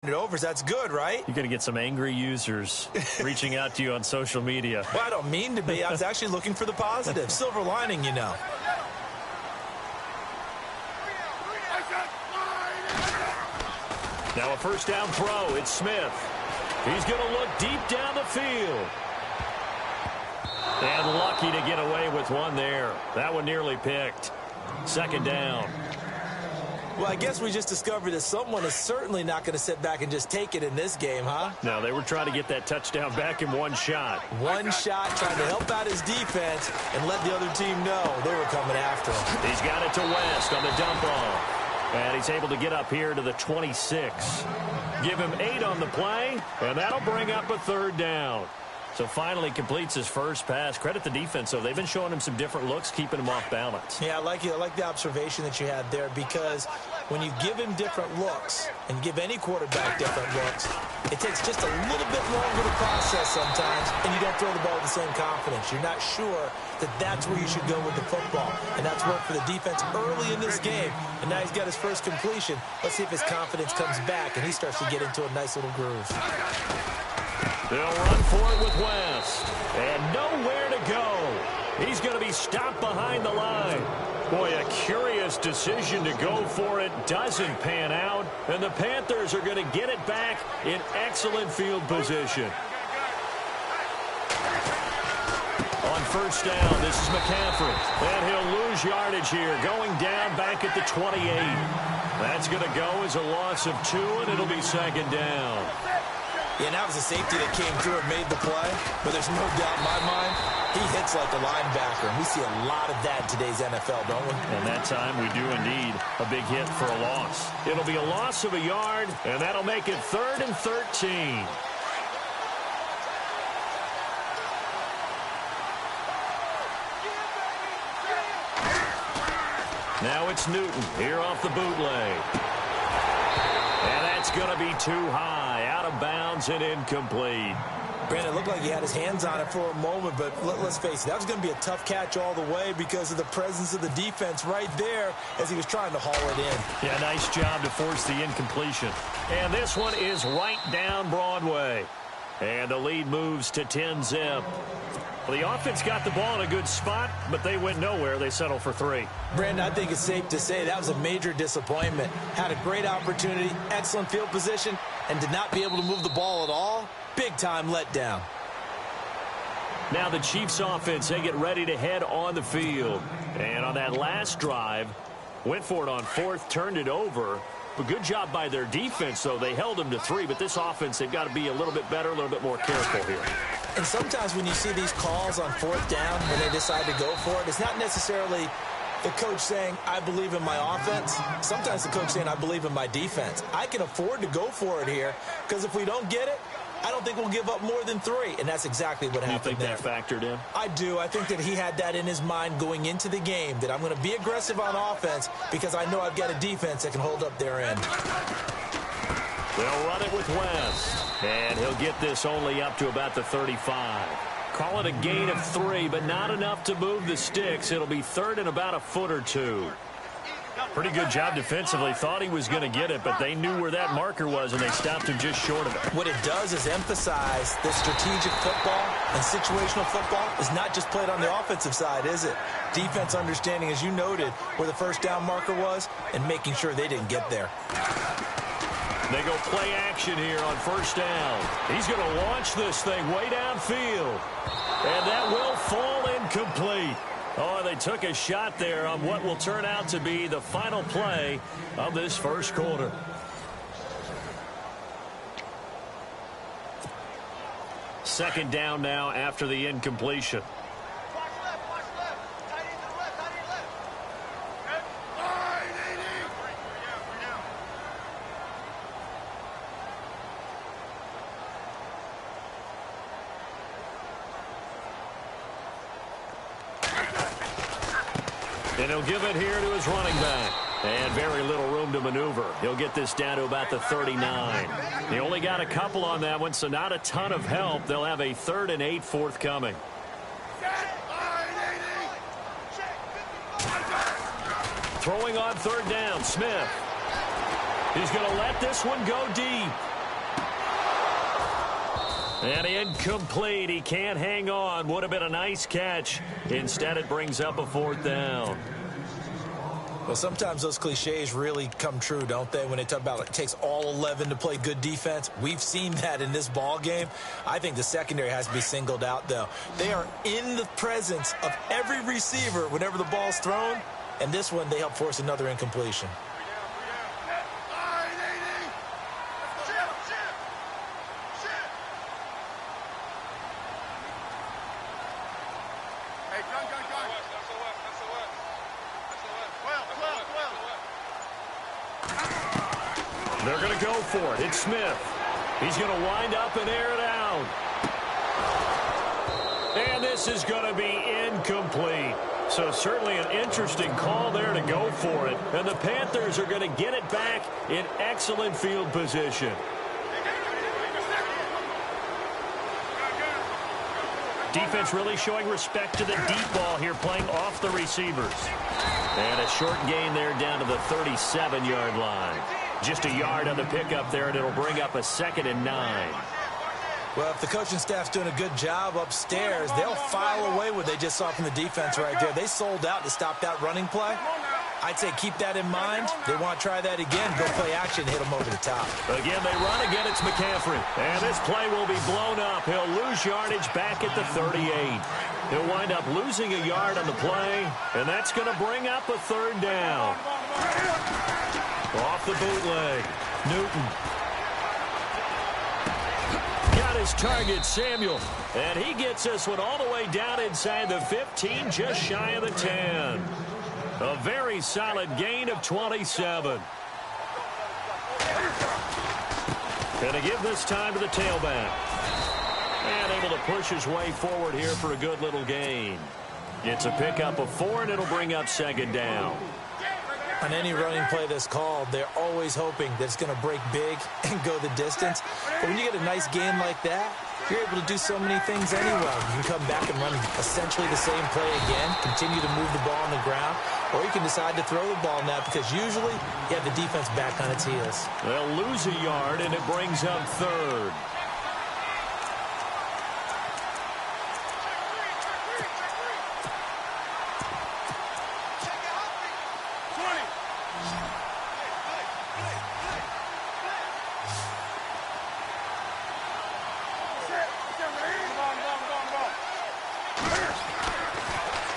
Overs, that's good, right? You're going to get some angry users reaching out to you on social media. Well, I don't mean to be. I was actually looking for the positive. Silver lining, you know. Now a first down throw. It's Smith. He's going to look deep down the field. And lucky to get away with one there. That one nearly picked. Second down. Well, I guess we just discovered that someone is certainly not going to sit back and just take it in this game, huh? No, they were trying to get that touchdown back in one shot. One shot, trying to help out his defense and let the other team know they were coming after him. He's got it to West on the dump off. And he's able to get up here to the 26. Give him 8 on the play, and that'll bring up a third down. So finally completes his first pass. Credit the defense, though. They've been showing him some different looks, keeping him off balance. Yeah, I like the observation that you had there, because when you give him different looks and give any quarterback different looks, it takes just a little bit longer to process sometimes, and you don't throw the ball with the same confidence. You're not sure that that's where you should go with the football, and that's worked for the defense early in this game, and now he's got his first completion. Let's see if his confidence comes back and he starts to get into a nice little groove. They'll run for it with West. And nowhere to go. He's going to be stopped behind the line. Boy, a curious decision to go for it. Doesn't pan out. And the Panthers are going to get it back in excellent field position. On first down, this is McCaffrey. And he'll lose yardage here. Going down back at the 28. That's going to go as a loss of 2, and it'll be second down. Yeah, and that was a safety that came through and made the play. But there's no doubt in my mind, he hits like a linebacker. And we see a lot of that in today's NFL, don't we? And that time we do indeed a big hit for a loss. It'll be a loss of a yard, and that'll make it 3rd and 13. Now it's Newton here off the bootleg. And that's going to be too high, out of bounds and incomplete. Brandon, it looked like he had his hands on it for a moment, but let's face it, that was going to be a tough catch all the way because of the presence of the defense right there as he was trying to haul it in. Yeah, nice job to force the incompletion. And this one is right down Broadway. And the lead moves to 10-zip. Well, the offense got the ball in a good spot, but they went nowhere. They settled for 3. Brandon, I think it's safe to say that was a major disappointment. Had a great opportunity, excellent field position, and did not be able to move the ball at all. Big-time letdown. Now the Chiefs offense, they get ready to head on the field. And on that last drive, went for it on 4th, turned it over. But good job by their defense, though. They held them to 3, but this offense, they've got to be a little bit better, a little bit more careful here. And sometimes when you see these calls on 4th down, when they decide to go for it, it's not necessarily the coach saying, I believe in my offense. Sometimes the coach saying, I believe in my defense. I can afford to go for it here, because if we don't get it, I don't think we'll give up more than 3. And that's exactly what happened there. You think that factored in? I do. I think that he had that in his mind going into the game, that I'm going to be aggressive on offense because I know I've got a defense that can hold up their end. They'll run it with West. And he'll get this only up to about the 35. Call it a gain of 3, but not enough to move the sticks. It'll be 3rd and about a foot or 2. Pretty good job defensively. Thought he was going to get it, but they knew where that marker was, and they stopped him just short of it. What it does is emphasize that strategic football and situational football is not just played on the offensive side, is it? Defense understanding, as you noted, where the first down marker was and making sure they didn't get there. They go play action here on first down. He's going to launch this thing way downfield. And that will fall incomplete. Oh, they took a shot there on what will turn out to be the final play of this first quarter. Second down now after the incompletion. And he'll give it here to his running back. And very little room to maneuver. He'll get this down to about the 39. He only got a couple on that one, so not a ton of help. They'll have a 3rd and 8 forthcoming. Throwing on 3rd down, Smith. He's going to let this one go deep. And incomplete. He can't hang on. Would have been a nice catch. Instead, it brings up a 4th down. Well, sometimes those cliches really come true, don't they? When they talk about it takes all 11 to play good defense. We've seen that in this ball game. I think the secondary has to be singled out, though. They are in the presence of every receiver whenever the ball's thrown. And this one, they help force another incompletion. They're going to go for it. It's Smith. He's going to wind up and air it out. And this is going to be incomplete. So certainly an interesting call there to go for it. And the Panthers are going to get it back in excellent field position. Defense really showing respect to the deep ball here, playing off the receivers. And a short gain there down to the 37-yard line. Just a yard on the pickup there, and it'll bring up a 2nd and 9. Well, if the coaching staff's doing a good job upstairs, they'll file away what they just saw from the defense right there. They sold out to stop that running play. I'd say keep that in mind. They want to try that again, go play action, hit them over the top. Again, they run again. It's McCaffrey. And this play will be blown up. He'll lose yardage back at the 38. He'll wind up losing a yard on the play, and that's going to bring up a 3rd down. Off the bootleg, Newton. Got his target, Samuel. And he gets this one all the way down inside the 15, just shy of the 10. A very solid gain of 27. And to give this time to the tailback. And able to push his way forward here for a good little gain. It's a pickup of 4, and it'll bring up 2nd down. On any running play that's called, they're always hoping that it's going to break big and go the distance. But when you get a nice gain like that, you're able to do so many things anyway. You can come back and run essentially the same play again, continue to move the ball on the ground, or you can decide to throw the ball now because usually you have the defense back on its heels. They'll lose a yard, and it brings up 3rd.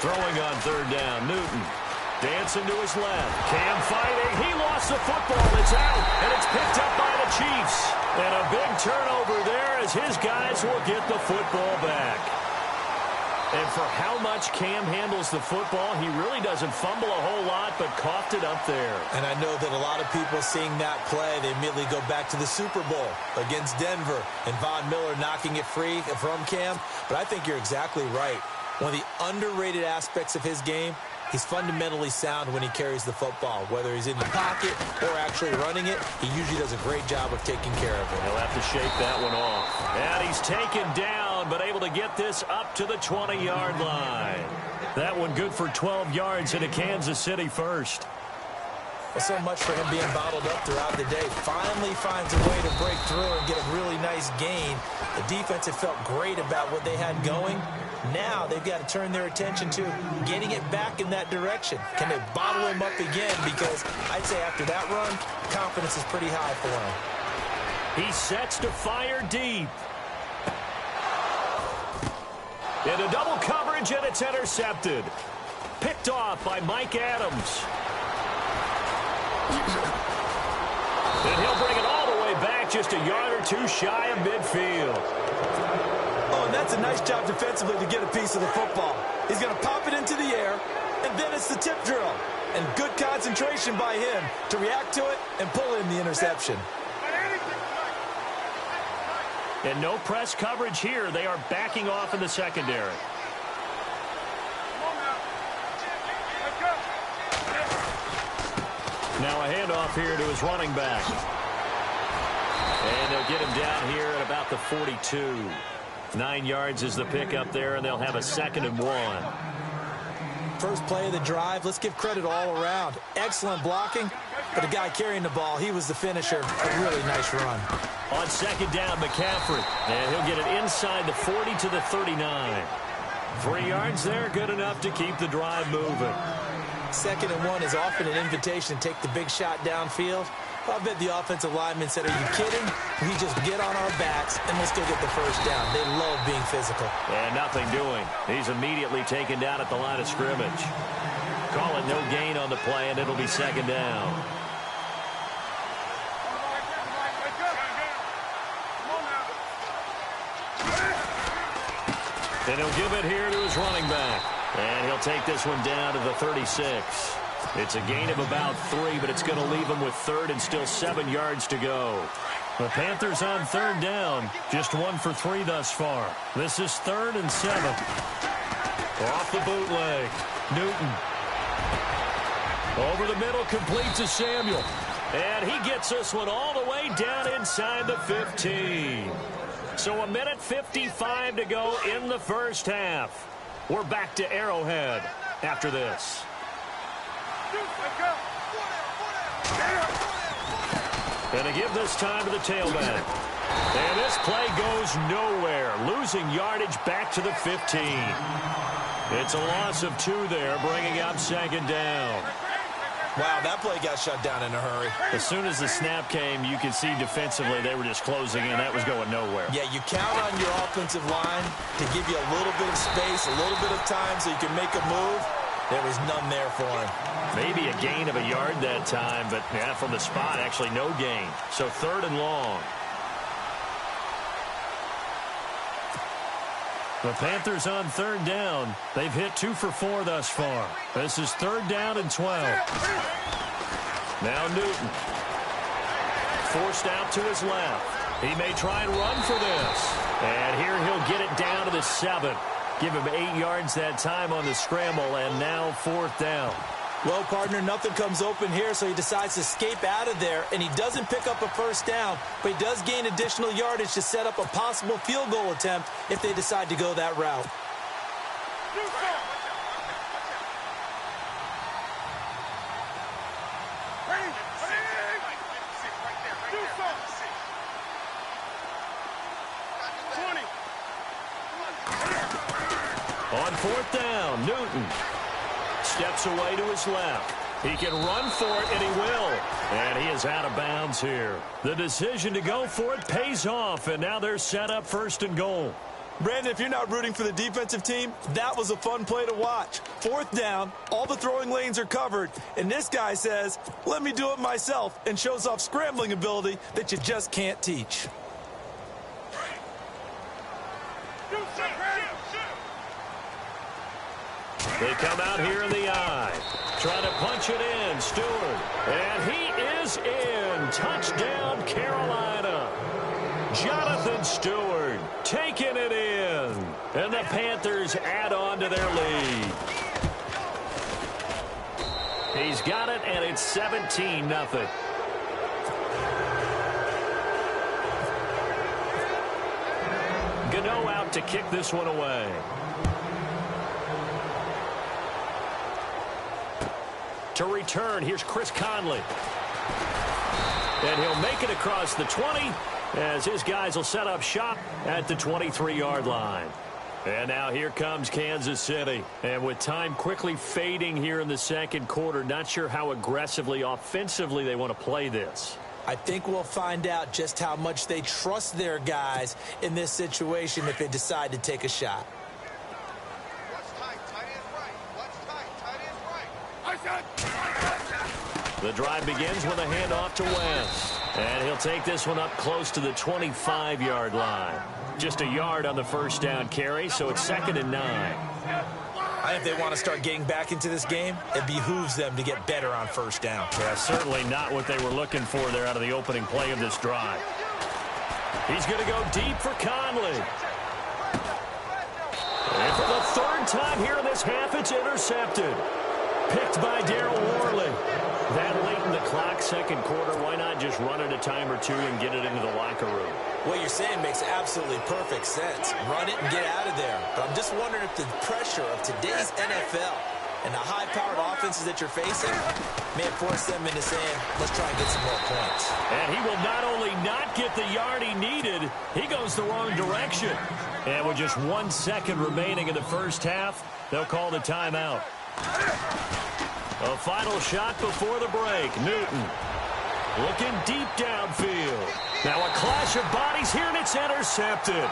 Throwing on 3rd down, Newton. Dancing to his left. Cam fighting. He lost the football. It's out, and it's picked up by the Chiefs. And a big turnover there as his guys will get the football back. And for how much Cam handles the football, he really doesn't fumble a whole lot, but coughed it up there. And I know that a lot of people seeing that play, they immediately go back to the Super Bowl against Denver and Von Miller knocking it free from Cam. But I think you're exactly right. One of the underrated aspects of his game, he's fundamentally sound when he carries the football. Whether he's in the pocket or actually running it, he usually does a great job of taking care of it. He'll have to shake that one off. And he's taken down, but able to get this up to the 20-yard line. That one good for 12 yards into Kansas City first. Well, so much for him being bottled up throughout the day. Finally finds a way to break through and get a really nice gain. The defense had felt great about what they had going. Now they've got to turn their attention to getting it back in that direction. Can they bottle him up again? Because I'd say after that run, confidence is pretty high for him. He sets to fire deep. Into double coverage, and it's intercepted. Picked off by Mike Adams. And he'll bring it all the way back, just a yard or two shy of midfield. Oh, and that's a nice job defensively to get a piece of the football. He's going to pop it into the air, and then it's the tip drill. And good concentration by him to react to it and pull in the interception. And no press coverage here. They are backing off in the secondary. Now a handoff here to his running back. And they'll get him down here at about the 42. 9 yards is the pickup there, and they'll have a 2nd and 1. First play of the drive, let's give credit all around. Excellent blocking, but the guy carrying the ball, he was the finisher. A really nice run. On second down, McCaffrey. And he'll get it inside the 40 to the 39. 3 yards there, good enough to keep the drive moving. 2nd and 1 is often an invitation to take the big shot downfield. I bet the offensive lineman said, are you kidding? We just get on our backs and let's go get the first down. They love being physical. And nothing doing. He's immediately taken down at the line of scrimmage. Call it no gain on the play, and it'll be 2nd down. And he'll give it here to his running back. And he'll take this one down to the 36. It's a gain of about 3, but it's going to leave him with 3rd and still 7 yards to go. The Panthers on 3rd down. Just 1 for 3 thus far. This is 3rd and 7. Off the bootleg. Newton. Over the middle, complete to Samuel. And he gets this one all the way down inside the 15. So 1:55 to go in the first half. We're back to Arrowhead after this. And to give this time to the tailback. And this play goes nowhere. Losing yardage back to the 15. It's a loss of 2 there, bringing up 2nd down. Wow, that play got shut down in a hurry. As soon as the snap came, you could see defensively they were just closing in. That was going nowhere. Yeah, you count on your offensive line to give you a little bit of space, a little bit of time so you can make a move. There was none there for him. Maybe a gain of a yard that time, but yeah, from the spot, actually no gain. So 3rd and long. The Panthers on 3rd down. They've hit 2 for 4 thus far. This is 3rd down and 12. Now Newton. Forced out to his left. He may try and run for this. And here he'll get it down to the 7. Give him 8 yards that time on the scramble, and now 4th down. Well, partner, nothing comes open here, so he decides to escape out of there, and he doesn't pick up a first down, but he does gain additional yardage to set up a possible field goal attempt if they decide to go that route. On 4th down, Newton steps away to his left. He can run for it, and he will. And he is out of bounds here. The decision to go for it pays off, and now they're set up 1st and goal. Brandon, if you're not rooting for the defensive team, that was a fun play to watch. 4th down, all the throwing lanes are covered, and this guy says, let me do it myself, and shows off scrambling ability that you just can't teach. They come out here in the eye. Trying to punch it in. Stewart. And he is in. Touchdown, Carolina. Jonathan Stewart taking it in. And the Panthers add on to their lead. He's got it, and it's 17-0. Gano out to kick this one away. To return, here's Chris Conley. And he'll make it across the 20 as his guys will set up shop at the 23-yard line. And now here comes Kansas City. And with time quickly fading here in the 2nd quarter, not sure how aggressively, offensively they want to play this. I think we'll find out just how much they trust their guys in this situation if they decide to take a shot. The drive begins with a handoff to West. And he'll take this one up close to the 25-yard line. Just a yard on the 1st down carry, so it's 2nd and 9. I think they want to start getting back into this game. It behooves them to get better on 1st down. Yeah, certainly not what they were looking for there out of the opening play of this drive. He's going to go deep for Conley. And for the 3rd time here in this half, it's intercepted. Picked by Darryl Worley. That late in the clock, 2nd quarter, why not just run it a time or 2 and get it into the locker room? What you're saying makes absolutely perfect sense. Run it and get out of there. But I'm just wondering if the pressure of today's NFL and the high-powered offenses that you're facing may force them into saying, let's try and get some more points. And he will not only not get the yard he needed, he goes the wrong direction. And with just 1 second remaining in the first half, they'll call the timeout. A final shot before the break. Newton looking deep downfield. Now a clash of bodies here, and it's intercepted.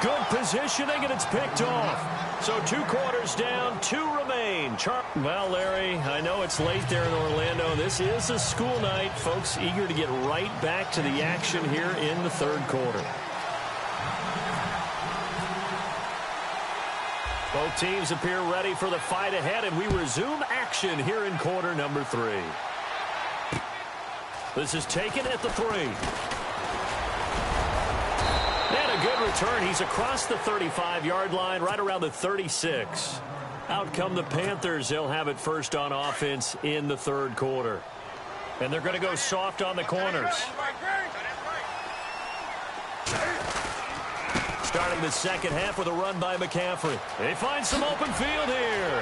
Good positioning, and it's picked off. So 2 quarters down, 2 remain. Well, Larry, I know it's late there in Orlando. This is a school night. Folks eager to get right back to the action here in the third quarter. Both teams appear ready for the fight ahead, and we resume action here in quarter number 3. This is taken at the 3. And a good return. He's across the 35-yard line, right around the 36. Out come the Panthers. They'll have it first on offense in the third quarter. And they're going to go soft on the corners. Starting the second half with a run by McCaffrey. They find some open field here.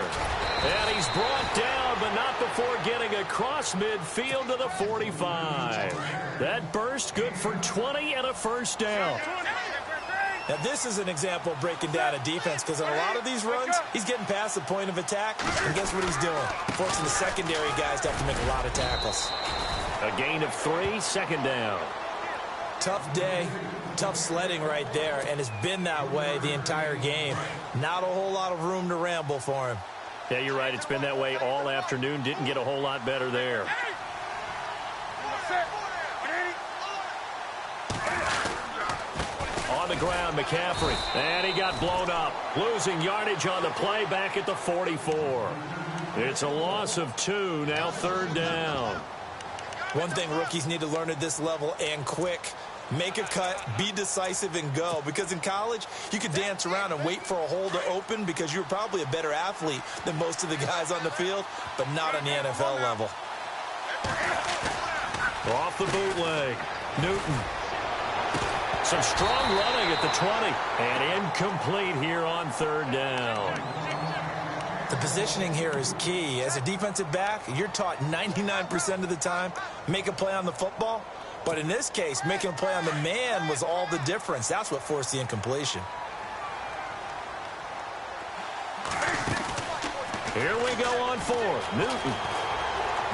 And he's brought down, but not before getting across midfield to the 45. That burst good for 20 and a first down. Now, this is an example of breaking down a defense, because in a lot of these runs, he's getting past the point of attack, and guess what he's doing? Forcing the secondary guys to have to make a lot of tackles. A gain of 3, second down. Tough day, tough sledding right there, and it's been that way the entire game. Not a whole lot of room to ramble for him. Yeah, you're right. It's been that way all afternoon. Didn't get a whole lot better there. On the ground, McCaffrey. And he got blown up. Losing yardage on the play back at the 44. It's a loss of 2, now third down. One thing rookies need to learn at this level, and quick. Make a cut, be decisive, and go. Because in college, you could dance around and wait for a hole to open because you're probably a better athlete than most of the guys on the field, but not on the NFL level. Off the bootleg. Newton. Some strong running at the 20. And incomplete here on third down. The positioning here is key. As a defensive back, you're taught 99% of the time, make a play on the football. But in this case, making a play on the man was all the difference. That's what forced the incompletion. Here we go on 4th. Newton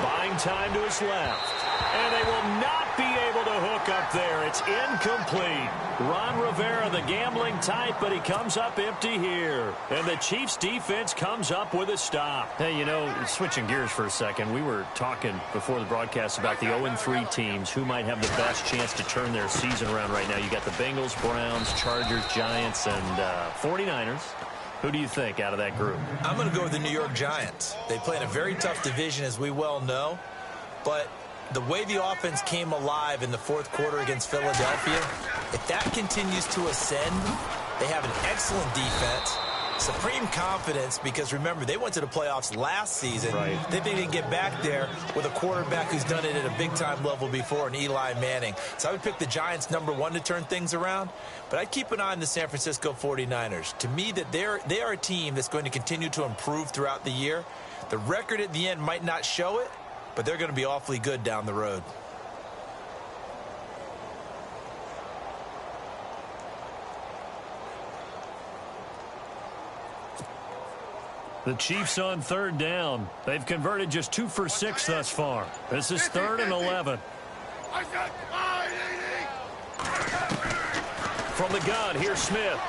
buying time to his left. And they will not be able to hook up there. It's incomplete. Ron Rivera, the gambling type, but he comes up empty here. And the Chiefs defense comes up with a stop. Hey, you know, switching gears for a second, we were talking before the broadcast about the 0-3 teams, who might have the best chance to turn their season around right now. You got the Bengals, Browns, Chargers, Giants, and 49ers. Who do you think out of that group? I'm going to go with the New York Giants. They play in a very tough division, as we well know. But the way the offense came alive in the fourth quarter against Philadelphia, if that continues to ascend, they have an excellent defense, supreme confidence, because remember, they went to the playoffs last season. Right. They didn't get back there with a quarterback who's done it at a big-time level before, in Eli Manning. So I would pick the Giants #1 to turn things around, but I'd keep an eye on the San Francisco 49ers. To me, that they are a team that's going to continue to improve throughout the year. The record at the end might not show it, but they're going to be awfully good down the road. The Chiefs on third down. They've converted just 2 for 6 thus far. This is 3rd and 11. From the gun, here's Smith.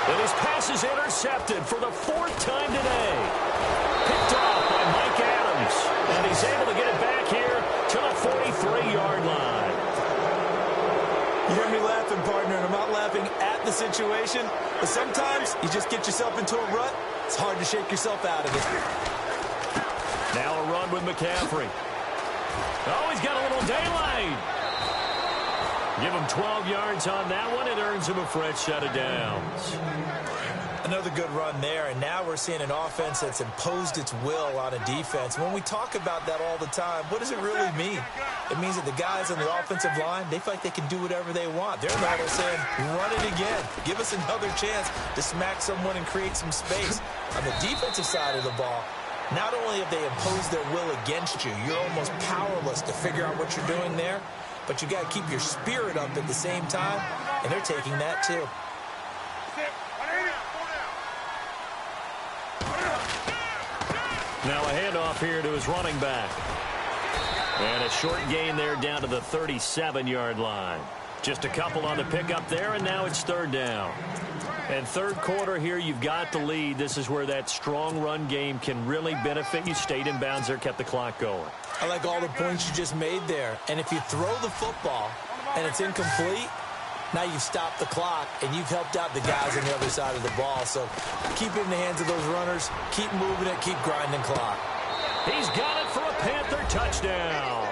And his pass is intercepted for the 4th time today. Picked off by Mike Adams. And he's able to get it back here to the 43-yard line. You hear me laughing, partner, and I'm not laughing at the situation, but sometimes you just get yourself into a rut. It's hard to shake yourself out of it. Now a run with McCaffrey. Oh, he's got a little daylight. Give him 12 yards on that one. It earns him a fresh set of downs. Another good run there, and now we're seeing an offense that's imposed its will on a defense. When we talk about that all the time, what does it really mean? It means that the guys on the offensive line, they feel like they can do whatever they want. They're not saying, run it again. Give us another chance to smack someone and create some space. On the defensive side of the ball, not only have they imposed their will against you, you're almost powerless to figure out what you're doing there, but you got to keep your spirit up at the same time, and they're taking that too. Now a handoff here to his running back. And a short gain there down to the 37-yard line. Just a couple on the pickup there, and now it's third down. And third quarter here, you've got the lead. This is where that strong run game can really benefit you. Stayed in bounds there, kept the clock going. I like all the points you just made there. And if you throw the football and it's incomplete, now you've stopped the clock and you've helped out the guys on the other side of the ball. So keep it in the hands of those runners. Keep moving it. Keep grinding clock. He's got it for a Panther touchdown.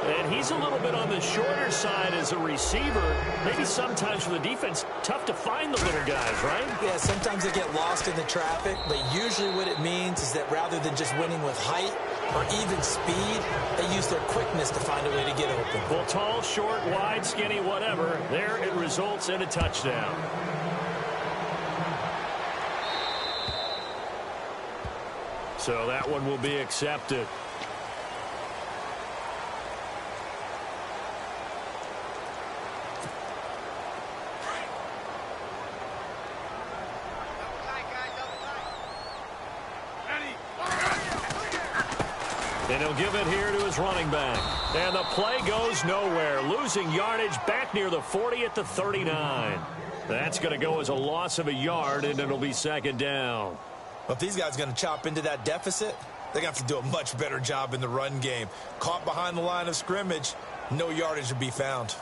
And he's a little bit on the shorter side as a receiver. Maybe sometimes for the defense, tough to find the little guys, right? Yeah, sometimes they get lost in the traffic, but usually what it means is that rather than just winning with height or even speed, they use their quickness to find a way to get open. Well, tall, short, wide, skinny, whatever, there it results in a touchdown. So that one will be accepted. And he'll give it here to his running back. And the play goes nowhere. Losing yardage back near the 40 at the 39. That's going to go as a loss of a yard, and it'll be second down. Well, if these guys are going to chop into that deficit, they're going to have to do a much better job in the run game. Caught behind the line of scrimmage, no yardage to be found.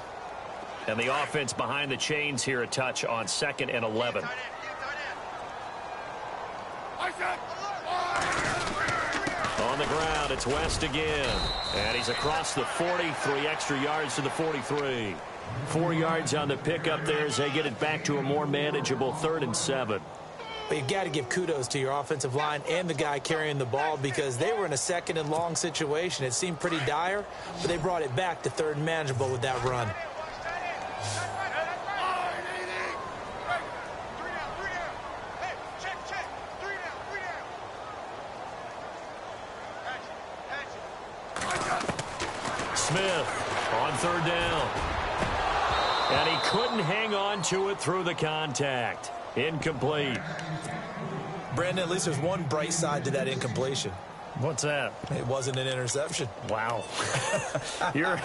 And the offense behind the chains here, a touch on 2nd and 11. On the ground, it's West again. And he's across the 40, 3 extra yards to the 43. 4 yards on the pickup there as they get it back to a more manageable 3rd and 7. But you've got to give kudos to your offensive line and the guy carrying the ball because they were in a 2nd and long situation. It seemed pretty dire, but they brought it back to 3rd and manageable with that run. Smith on 3rd down. And he couldn't hang on to it through the contact. Incomplete. Brandon, at least there's one bright side to that incompletion. What's that? It wasn't an interception. Wow. You're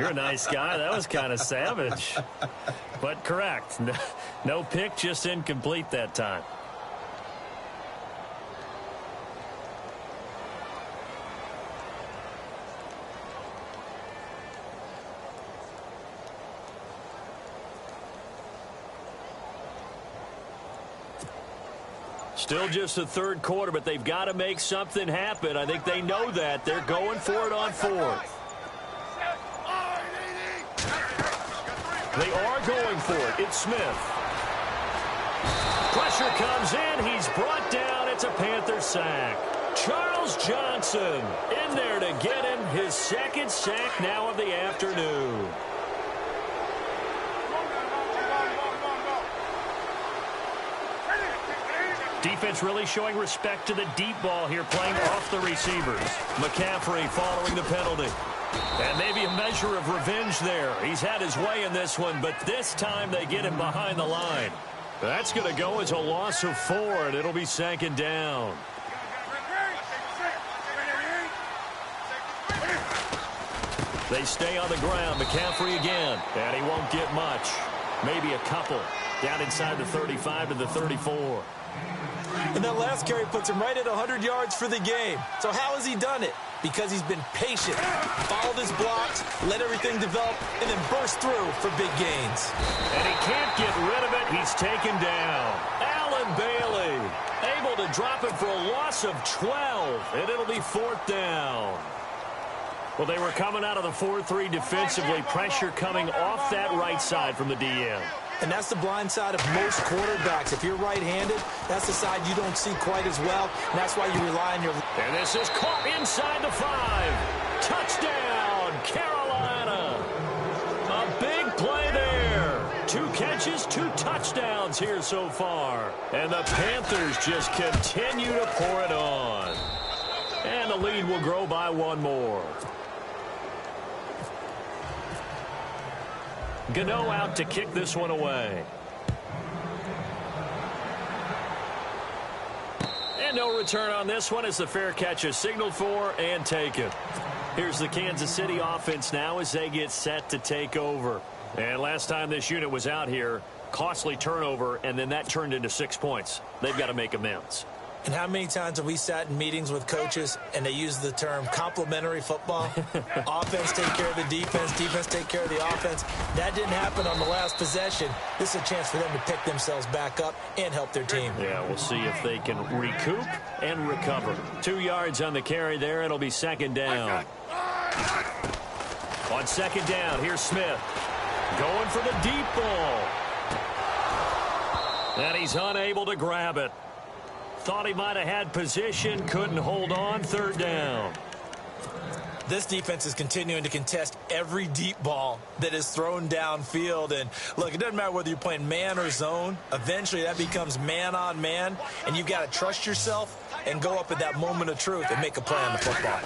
a nice guy. That was kind of savage. But correct. No pick, just incomplete that time. Still just the 3rd quarter, but they've got to make something happen. I think they know that. They're going for it on 4th. They are going for it. It's Smith. Pressure comes in. He's brought down. It's a Panther sack. Charles Johnson in there to get him his 2nd sack now of the afternoon. Defense really showing respect to the deep ball here, playing off the receivers. McCaffrey following the penalty. And maybe a measure of revenge there. He's had his way in this one, but this time they get him behind the line. That's going to go as a loss of 4, and it'll be 2nd down. They stay on the ground. McCaffrey again. And he won't get much. Maybe a couple. Down inside the 35 to the 34. And that last carry puts him right at 100 yards for the game. So how has he done it? Because he's been patient, followed his blocks, let everything develop, and then burst through for big gains. And he can't get rid of it. He's taken down. Allen Bailey able to drop it for a loss of 12, and it'll be 4th down. Well, they were coming out of the 4-3 defensively. Pressure coming off that right side from the DM. And that's the blind side of most quarterbacks. If you're right-handed, that's the side you don't see quite as well. And that's why you rely on your... And this is caught inside the 5. Touchdown, Carolina. A big play there. 2 catches, 2 touchdowns here so far. And the Panthers just continue to pour it on. And the lead will grow by 1 more. Gano out to kick this one away. And no return on this one as the fair catch is signaled for and taken. Here's the Kansas City offense now as they get set to take over. And last time this unit was out here, costly turnover, and then that turned into 6 points. They've got to make amends. And how many times have we sat in meetings with coaches and they use the term complementary football? Offense take care of the defense, defense take care of the offense. That didn't happen on the last possession. This is a chance for them to pick themselves back up and help their team. Yeah, we'll see if they can recoup and recover. 2 yards on the carry there. It'll be 2nd down. On 2nd down, here's Smith. Going for the deep ball. And he's unable to grab it. Thought he might have had position, couldn't hold on. 3rd down. This defense is continuing to contest every deep ball that is thrown downfield. And, look, it doesn't matter whether you're playing man or zone. Eventually, that becomes man on man. And you've got to trust yourself and go up at that moment of truth and make a play on the football.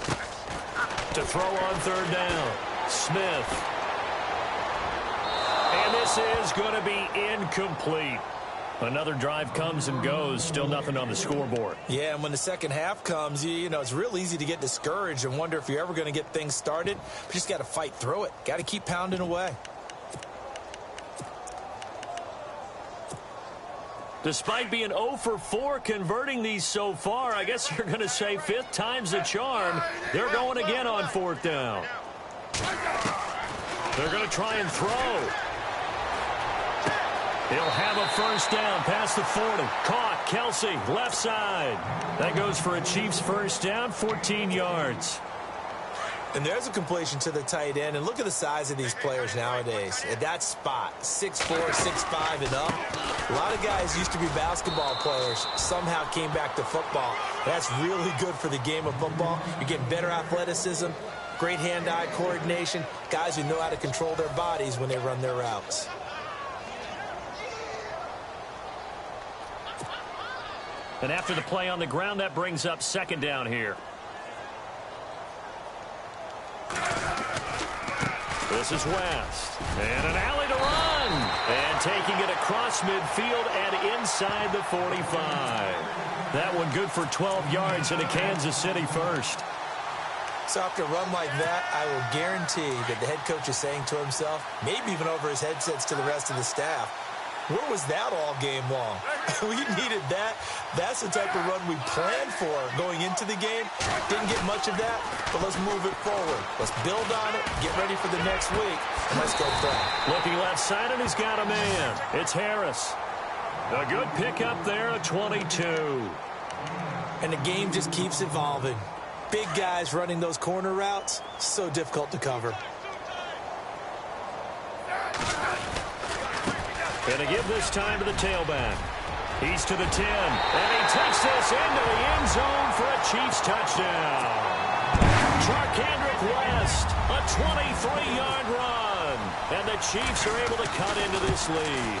To throw on 3rd down, Smith. And this is going to be incomplete. Another drive comes and goes. Still nothing on the scoreboard. Yeah, and when the second half comes, you know, it's real easy to get discouraged and wonder if you're ever going to get things started. But you just got to fight through it. Got to keep pounding away. Despite being 0 for 4 converting these so far, I guess you're going to say 5th time's the charm. They're going again on 4th down. They're going to try and throw. He'll have a 1st down past the 40. Caught. Kelsey, left side. That goes for a Chiefs 1st down, 14 yards. And there's a completion to the tight end. And look at the size of these players nowadays. At that spot, 6'4", 6'5", and up. A lot of guys used to be basketball players. Somehow came back to football. That's really good for the game of football. You're getting better athleticism, great hand-eye coordination, guys who know how to control their bodies when they run their routes. And after the play on the ground, that brings up 2nd down here. This is West. And an alley to run. And taking it across midfield and inside the 45. That one good for 12 yards and a Kansas City 1st. So after a run like that, I will guarantee that the head coach is saying to himself, maybe even over his headsets to the rest of the staff, where was that all game long? We needed that. That's the type of run we planned for going into the game. Didn't get much of that, but let's move it forward. Let's build on it, get ready for the next week, and let's go play. Looking left side, and he's got a man. It's Harris. A good pickup there, a 22. And the game just keeps evolving. Big guys running those corner routes, so difficult to cover. Going to give this time to the tailback. He's to the 10, and he takes this into the end zone for a Chiefs touchdown. Charkandrick West, a 23-yard run, and the Chiefs are able to cut into this lead.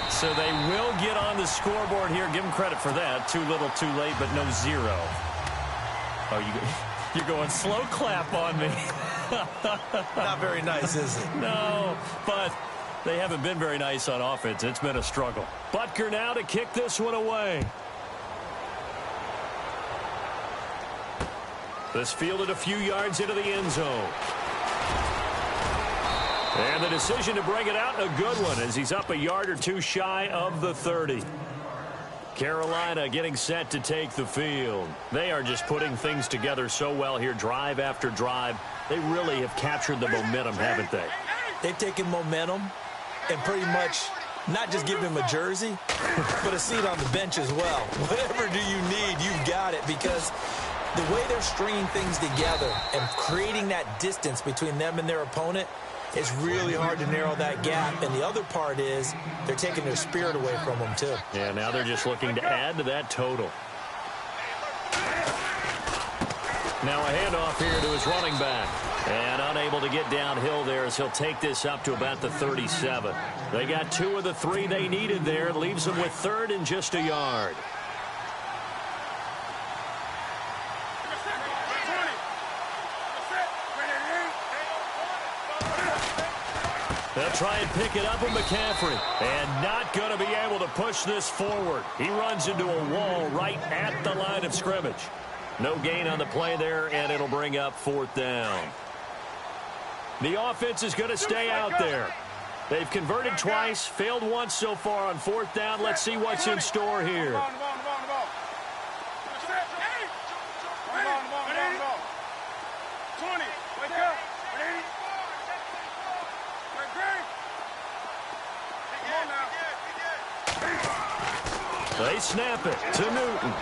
So they will get on the scoreboard here. Give them credit for that. Too little, too late, but no 0. Oh, you're going slow clap on me. Not very nice, is it? No, but they haven't been very nice on offense. It's been a struggle. Butker now to kick this one away. This fielded a few yards into the end zone. And the decision to bring it out, a good one, as he's up a yard or two shy of the 30. Carolina getting set to take the field. They are just putting things together so well here, drive after drive. They really have captured the momentum, haven't they? They've taken momentum and pretty much not just give him a jersey, but a seat on the bench as well. Whatever do you need, you've got it, because the way they're stringing things together and creating that distance between them and their opponent, it's really hard to narrow that gap. And the other part is they're taking their spirit away from them, too. Yeah, now they're just looking to add to that total. Now a handoff here to his running back. And unable to get downhill there as he'll take this up to about the 37. They got 2 of the 3 they needed there. It leaves them with 3rd and just a yard. They'll try and pick it up with McCaffrey. And not going to be able to push this forward. He runs into a wall right at the line of scrimmage. No gain on the play there, and it'll bring up 4th down. The offense is going to stay out there. They've converted twice, failed once so far on 4th down. Let's see what's in store here. They snap it to Newton.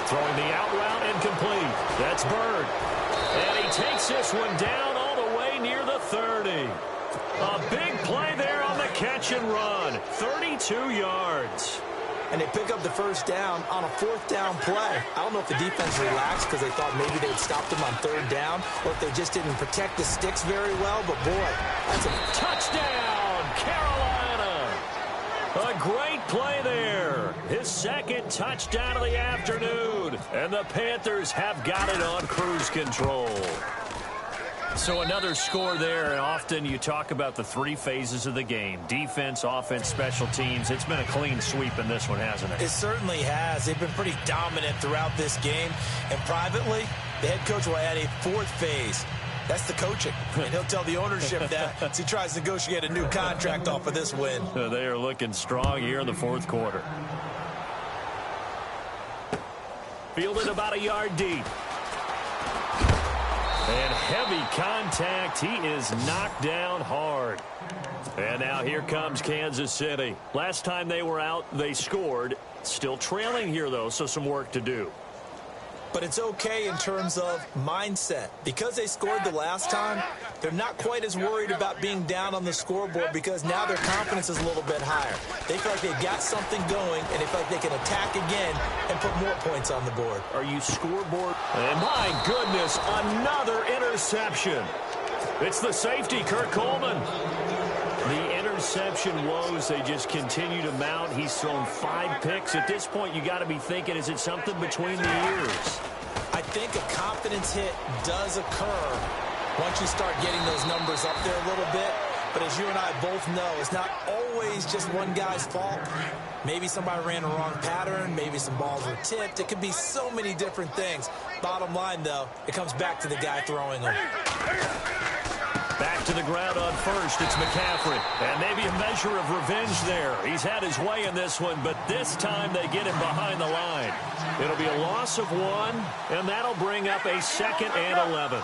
Throwing the out route incomplete. That's Bird. And he takes this one down all the way near the 30. A big play there on the catch and run. 32 yards. And they pick up the 1st down on a 4th down play. I don't know if the defense relaxed because they thought maybe they'd stop them on 3rd down or if they just didn't protect the sticks very well. But, boy, that's a touchdown, Carolina. A great play there. His 2nd touchdown of the afternoon. And the Panthers have got it on cruise control. So another score there, and often you talk about the 3 phases of the game. Defense, offense, special teams. It's been a clean sweep in this one, hasn't it? It certainly has. They've been pretty dominant throughout this game. And privately, the head coach will add a 4th phase. That's the coaching. And he'll tell the ownership that as he tries to negotiate a new contract off of this win. They are looking strong here in the 4th quarter. Fielded about a yard deep. And heavy contact. He is knocked down hard. And now here comes Kansas City. Last time they were out, they scored. Still trailing here, though, so some work to do. But it's okay in terms of mindset. Because they scored the last time, they're not quite as worried about being down on the scoreboard because now their confidence is a little bit higher. They feel like they've got something going, and they feel like they can attack again and put more points on the board. Are you scoreboard? And my goodness, another interception. It's the safety, Kurt Coleman. The interception woes, they just continue to mount. He's thrown 5 picks. At this point, you got to be thinking, is it something between the ears? I think a confidence hit does occur once you start getting those numbers up there a little bit. But as you and I both know, it's not always just one guy's fault. Maybe somebody ran a wrong pattern. Maybe some balls were tipped. It could be so many different things. Bottom line, though, it comes back to the guy throwing them. Back to the ground on 1st, it's McCaffrey. And maybe a measure of revenge there. He's had his way in this one, but this time they get him behind the line. It'll be a loss of 1, and that'll bring up a 2nd and 11.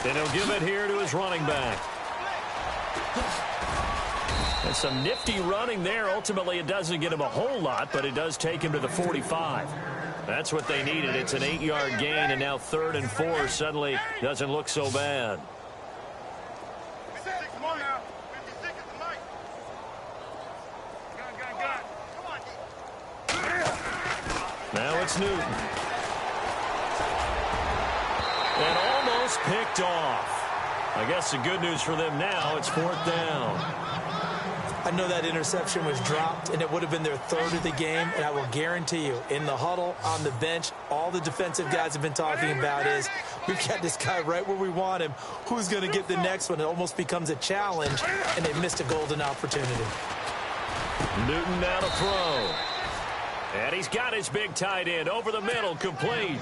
And he'll give it here to his running back. And some nifty running there. Ultimately, it doesn't get him a whole lot, but it does take him to the 45. That's what they needed. It's an 8-yard gain, and now 3rd and 4 suddenly doesn't look so bad. Now it's Newton. And almost picked off. I guess the good news for them now, it's 4th down. I know that interception was dropped, and it would have been their 3rd of the game, and I will guarantee you, in the huddle, on the bench, all the defensive guys have been talking about is, we've got this guy right where we want him. Who's going to get the next one? It almost becomes a challenge, and they missed a golden opportunity. Newton now to throw. And he's got his big tight end over the middle, complete.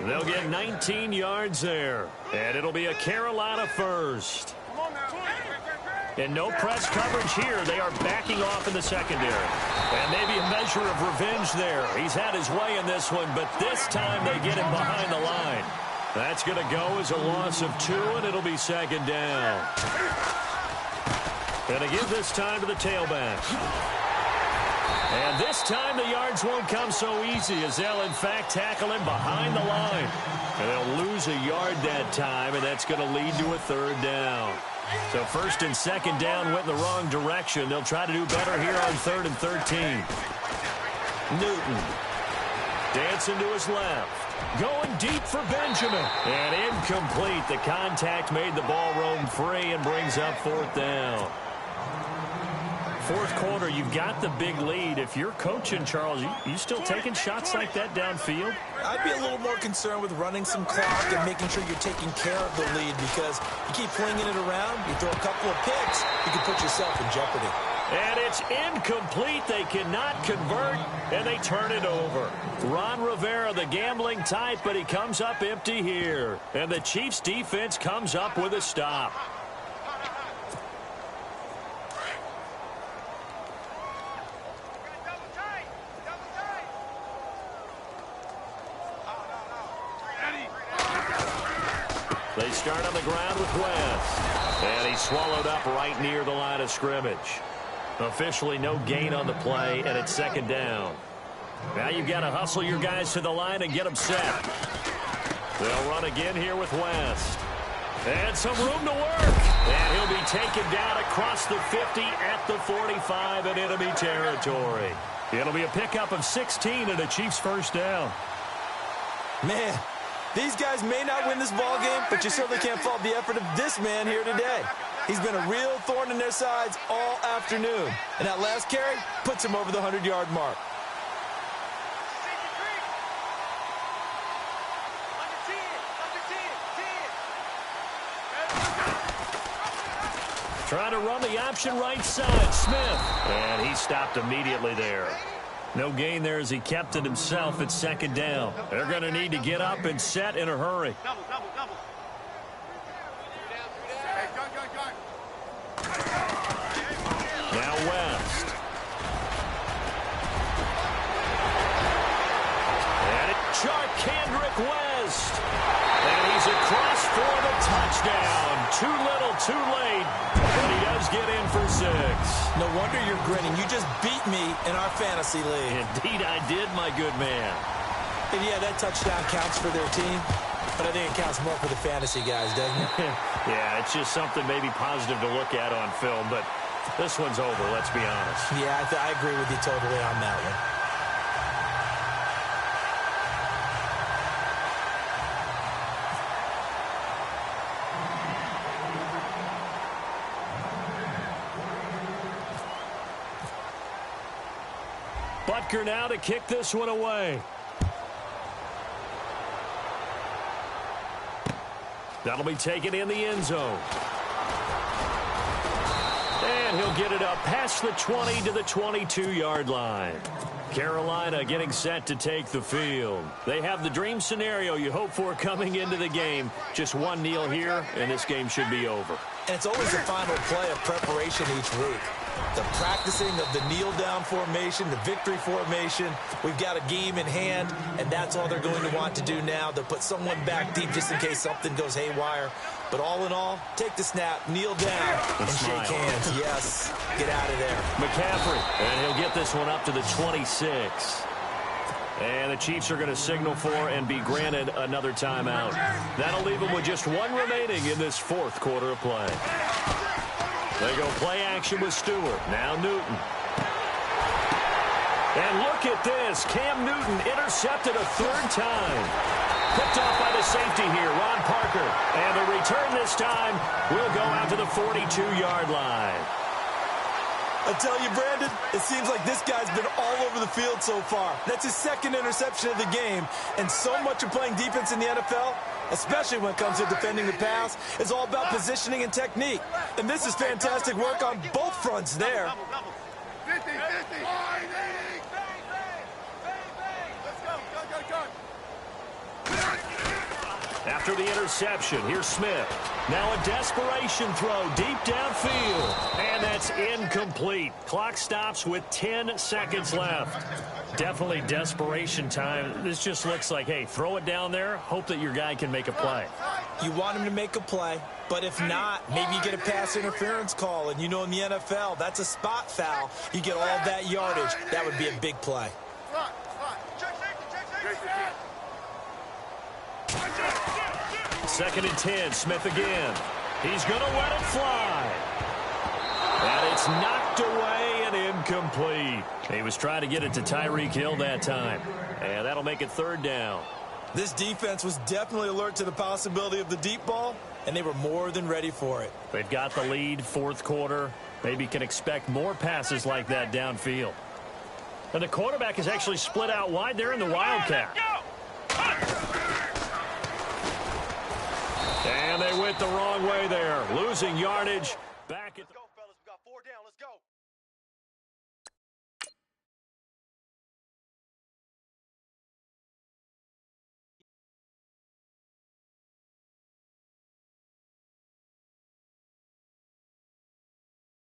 They'll get 19 yards there, and it'll be a Carolina 1st. And no press coverage here. They are backing off in the secondary. And maybe a measure of revenge there. He's had his way in this one, but this time they get him behind the line. That's going to go as a loss of 2, and it'll be 2nd down. And to give this time to the tailback. And this time the yards won't come so easy as they'll, in fact, tackle him behind the line. And they'll lose a yard that time, and that's going to lead to a third down. So first and second down went in the wrong direction. They'll try to do better here on 3rd and 13. Newton dancing to his left. Going deep for Benjamin. And incomplete. The contact made the ball roam free and brings up 4th down. Fourth quarter, you've got the big lead. If you're coaching, Charles, you still taking shots like that downfield? I'd be a little more concerned with running some clock and making sure you're taking care of the lead, because you keep flinging it around, you throw a couple of picks, you can put yourself in jeopardy. And it's incomplete. They cannot convert, and they turn it over. Ron Rivera, the gambling type, but he comes up empty here. And the Chiefs' defense comes up with a stop. They start on the ground with West. And he's swallowed up right near the line of scrimmage. Officially no gain on the play, and it's second down. Now you've got to hustle your guys to the line and get them set. They'll run again here with West. And some room to work. And he'll be taken down across the 50 at the 45 in enemy territory. It'll be a pickup of 16 and a Chiefs first down. Man, these guys may not win this ball game, but you certainly can't fault the effort of this man here today. He's been a real thorn in their sides all afternoon. And that last carry puts him over the 100-yard mark. Trying to run the option right side, Smith. And he stopped immediately there. No gain there as he kept it himself at second down. They're going to need to get up and set in a hurry. Double. Now West. And it's Kendrick West. And he's across for the touchdown. Too little, too late. But he does get in for 6. No wonder you're grinning. You just beat me in our fantasy league. Indeed I did, my good man. And yeah, that touchdown counts for their team, but I think it counts more for the fantasy guys, doesn't it? Yeah, it's just something maybe positive to look at on film, but this one's over, let's be honest. Yeah, I agree with you totally on that one. Butker now to kick this one away. That'll be taken in the end zone. And he'll get it up past the 20 to the 22-yard line. Carolina getting set to take the field. They have the dream scenario you hope for coming into the game. Just one kneel here, and this game should be over. And it's always the final play of preparation each week. The practicing of the kneel-down formation, the victory formation. We've got a game in hand, and that's all they're going to want to do now. They'll put someone back deep just in case something goes haywire. But all in all, take the snap, kneel down, and shake hands. Yes, get out of there. McCaffrey, and he'll get this one up to the 26. And the Chiefs are going to signal for and be granted another timeout. That'll leave them with just one remaining in this fourth quarter of play. They go play action with Stewart. Now Newton. And look at this. Cam Newton intercepted a third time. Picked off by the safety here, Ron Parker. And the return this time will go out to the 42-yard line. I tell you, Brandon, it seems like this guy's been all over the field so far. That's his second interception of the game. And so much of playing defense in the NFL, especially when it comes to defending the pass, is all about positioning and technique. And this is fantastic work on both fronts there. 50, 50. Let's go. After the interception, here's Smith. Now a desperation throw deep downfield. And that's incomplete. Clock stops with 10 seconds left. Definitely desperation time. This just looks like, hey, throw it down there, hope that your guy can make a play. You want him to make a play, but if not, maybe you get a pass interference call. And you know in the NFL, that's a spot foul. You get all of that yardage. That would be a big play. Second and 10, Smith again. He's going to let it fly. And it's knocked away and incomplete. He was trying to get it to Tyreek Hill that time. And that'll make it third down. This defense was definitely alert to the possibility of the deep ball, and they were more than ready for it. They've got the lead, fourth quarter. Maybe can expect more passes like that downfield. And the quarterback is actually split out wide there in the Wildcat. And they went the wrong way there, losing yardage back at the